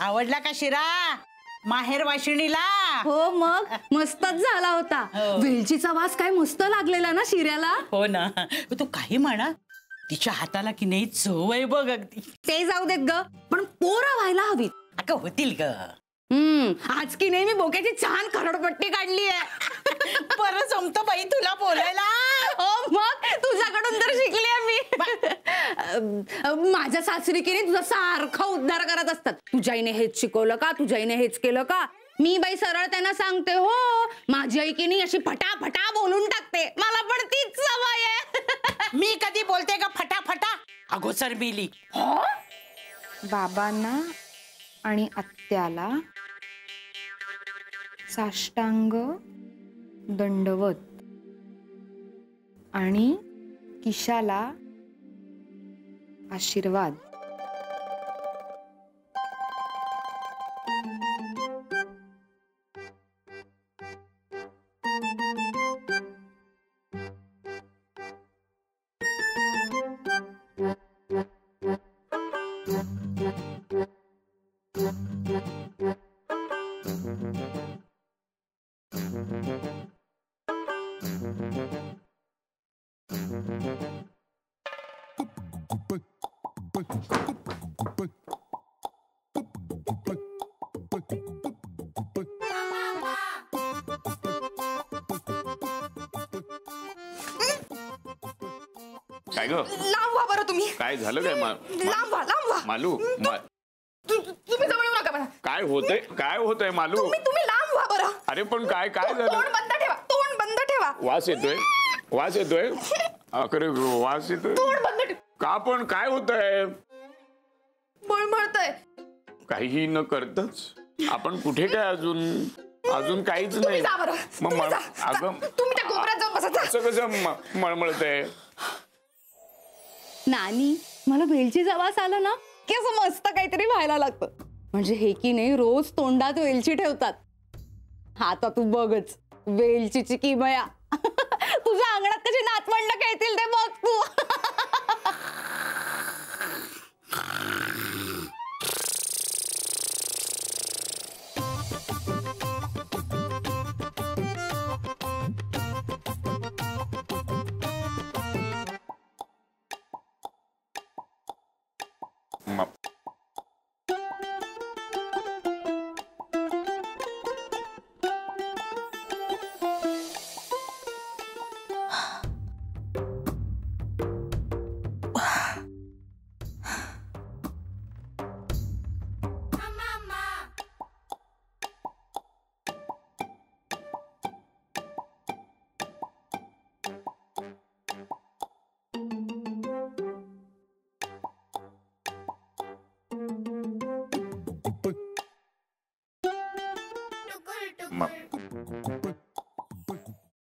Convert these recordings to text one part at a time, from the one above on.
आवडला का शिरा माहेर वाशिणीला? हो मग मस्तच झाला होता. वेलचीचा वास काय मस्त लागलेला ना शिऱ्याला. हो ना. तू काही म्हणा, तिच्या हाताला की नाही चव आहे बघ अगदी. ते जाऊ देत ग, पण पोरं व्हायला हवीत. अगं होतील ग. आज की नाही मी बोक्याची छान खरडपट्टी काढली आहे. बरं जमतं बाई तुला बोलायला. हो मग तुझ्याकडून तर शिकली मी. माझ्या सासरी की नाही तुझा सारखा उद्धार करत असतात. तुझ्या आईने हेच शिकवलं का, तुझ्या आईने हेच केलं का. मी बाई सरळ त्यांना सांगते, हो माझी आई की नाही अशी फटाफटा बोलून टाकते, मला पण तीच सवय आहे. मी कधी बोलते का फटाफटा? अगोदर मिली. बाबांना आणि आत्याला साष्टांग दंडवत आणि किशाला आशीर्वाद. काय ग? लांब व्हा बरं तुम्ही. काय झालं काय? लांब व्हा मालू. तुम्ही जवळ येऊ नका मला. काय होतंय मालू? तुम्ही लांब व्हा बरं. अरे पण काय झालं? तोंड बंद ठेवा. वास येतोय. अरे वास येतोय. तोंड बंद ठेवा. का पण काय होतंय? मळमळतंय. काही न करतच आपण कुठे काय अजून काहीच नाही. तुम्ही त्या कोपऱ्यात जाऊन बसा. असं कसं मळमळतंय? नानी मला वेलचीचा वास आला ना की असं मस्त काहीतरी व्हायला लागतं. म्हणजे हे की नाही रोज तोंडात वेलची ठेवतात. आता तू बघच वेलचीची किमया. तुझ्या अंगणात कशी नातवंड खेळतील ते बघ तू.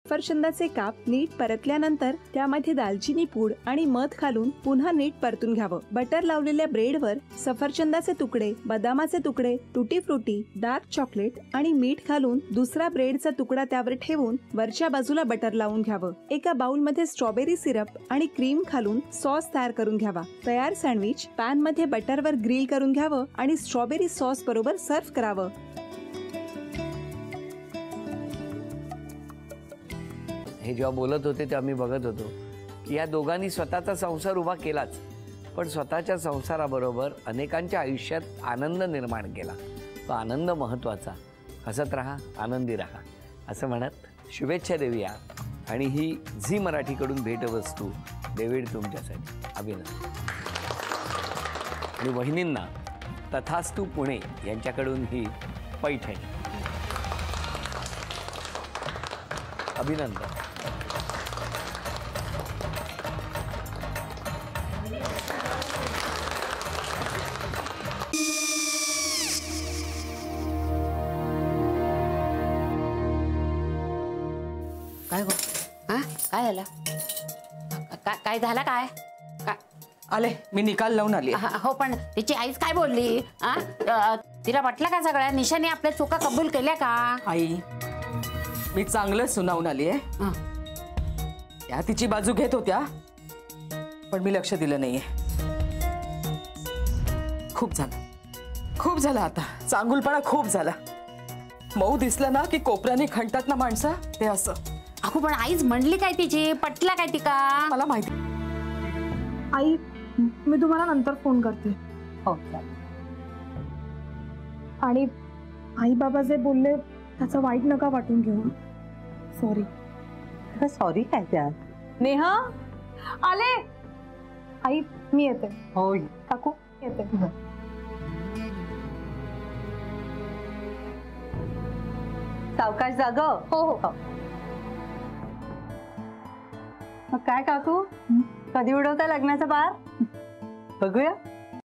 सफरचंदाचे काप नीट परतल्यानंतर त्यामध्ये दालचिनी पूड आणि मध घालून पुन्हा नीट परतून घ्यावं. बटर लावलेल्या ब्रेडवर सफरचंदाचे तुकडे, बदामाचे तुकडे, टुटी फ्रुटी, डार्क चॉकलेट आणि मीठ घालून दुसरा ब्रेडचा तुकडा त्यावर ठेवून वरच्या बाजूला बटर लावून घ्यावं. एका बाउलमध्ये स्ट्रॉबेरी सिरप आणि क्रीम घालून सॉस तयार करून घ्यावा. तयार सँडविच पॅन मध्ये बटरवर ग्रिल करून घ्यावं आणि स्ट्रॉबेरी सॉस बरोबर सर्व्ह करावं. हे जेव्हा बोलत होते तेव्हा मी बघत होतो की या दोघांनी स्वतःचा संसार उभा केलाच, पण स्वतःच्या संसाराबरोबर अनेकांच्या आयुष्यात आनंद निर्माण केला. तो आनंद महत्त्वाचा. हसत राहा, आनंदी राहा असं म्हणत शुभेच्छा देऊया. आणि ही झी मराठीकडून भेटवस्तू डेव्हिड तुमच्यासाठी. अभिनंदन. आणि वहिनींना तथास्तू पुणे यांच्याकडून ही पैठणी. अभिनंदन. काय गो? काय झालं? काय झालं? काय आले मी निकाल लावून आली. हो पण तिची आईच काय बोलली? तिला वाटलं का सगळ्या निशाने आपल्या चुका कबूल केल्या का? आई मी चांगलं सुनावून आली आहे. त्या तिची बाजू घेत होत्या पण मी लक्ष दिलं नाहीये. खूप झालं. खूप झाला आता, चांगुलपणा खूप झाला. मऊ दिसलं ना की कोपऱ्याने खणतात ना माणसं, ते असं. अगो पण आईच म्हणली काय तिची, पटला काय ती का? मला माहिती. आई मी तुम्हाला नंतर फोन करते. हो. आणि आई बाबा जे बोलले त्याचं वाईट नका वाटून घेऊ. सॉरी. सॉरी काय त्या? नेहा आले. आई मी येते. हो काकू येते. सावकाश जाग. हो हो. मग काय काकू, कधी उडवता लग्नाचा बार? बघूया.